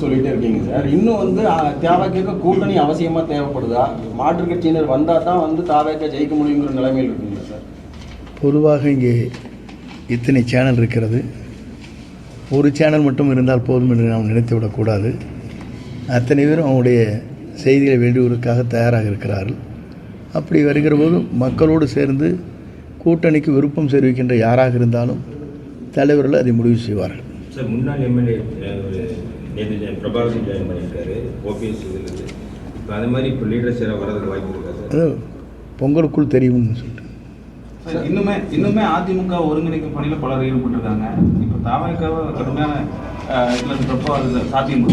சொல்லிட்டே இருக்கீங்க சார். இன்னும் வந்து தேவைக்க கூட்டணி அவசியமா தேவைப்படுதா? மாற்றுக் கட்சியினர் வந்தால் தான் வந்து தாவேக்க ஜெயிக்க முடியுங்கிற நிலைமையில் இருக்குங்களா சார்? பொதுவாக இங்கே இத்தனை சேனல் இருக்கிறது, ஒரு சேனல் மட்டும் இருந்தால் போதும் என்று நாம் நினைத்து விடக்கூடாது. அத்தனை பேரும் அவங்களுடைய செய்திகளை வெளியிடுவதற்காக தயாராக இருக்கிறார்கள். அப்படி வருகிற போது மக்களோடு சேர்ந்து கூட்டணிக்கு விருப்பம் தெரிவிக்கின்ற யாராக இருந்தாலும் தலைவர்கள் அதை முடிவு செய்வார்கள். சார், முன்னாள் எம்எல்ஏ பிரபாகரன் ஜாயின் பண்ணியிருக்காரு ஓபிஎஸ் இதில். இப்போ அது மாதிரி இப்போ லீடர்ஸ் யாராவது வரதுக்கு வாய்ப்பு இருக்கா சார்? அது பொங்கலுக்குள் தெரியும்னு சொல்லிட்டு இன்னுமே அதிமுக ஒருங்கிணைக்கும் பணியில் பலர் ஈடுபட்டிருக்காங்க. இப்போ தாவேக்காவை கடுமையான இதில் இருக்கிறப்போ அது சாத்தியம்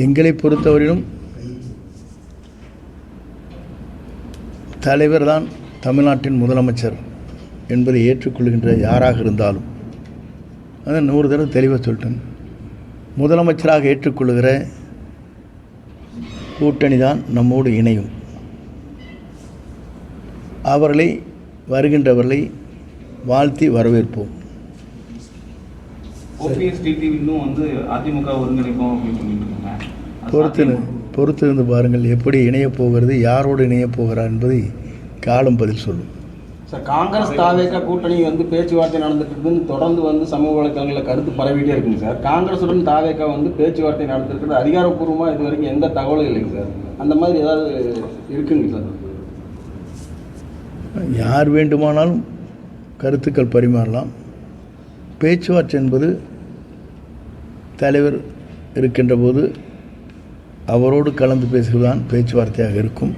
எங்களை பொறுத்தவரையிலும் தலைவர் தான் தமிழ்நாட்டின் முதலமைச்சர் என்பதை ஏற்றுக்கொள்கின்ற யாராக இருந்தாலும், அதை 100 தடவை தெளிவாக சொல்லிட்டேன். முதலமைச்சராக ஏற்றுக்கொள்கிற கூட்டணி தான் நம்மோடு இணையும். அவர்களை வருகின்றவர்களை வாழ்த்தி வரவேற்போம். ஓபிஎஸ் டிடிவி இன்னும் வந்து அதிமுக ஒருங்கிணைப்போம் அப்படின்னு சொல்லிட்டு இருக்காங்க. பொறுத்திருந்து பாருங்கள், எப்படி இணையப் போகிறது, யாரோடு இணையப் போகிறார் என்பதை காலம் பதில் சொல்லும். சார், காங்கிரஸ் தாவேக்கா கூட்டணி வந்து பேச்சுவார்த்தை நடந்துட்டு இருக்குன்னு தொடர்ந்து வந்து சமூக வலைத்தளங்களில் கருத்து பரவிட்டே இருக்குங்க சார். காங்கிரஸுடன் தாவேக்கா வந்து பேச்சுவார்த்தை நடந்துருக்கிறது அதிகாரப்பூர்வமாக இது வரைக்கும் எந்த தகவலும் இல்லைங்க சார். அந்த மாதிரி ஏதாவது இருக்குங்க சார்? யார் வேண்டுமானாலும் கருத்துக்கள் பரிமாறலாம். பேச்சுவார்த்தை என்பது தலைவர் இருக்கின்ற போது அவரோடு கலந்து பேசுவதுதான் பேச்சுவார்த்தையாக இருக்கும்.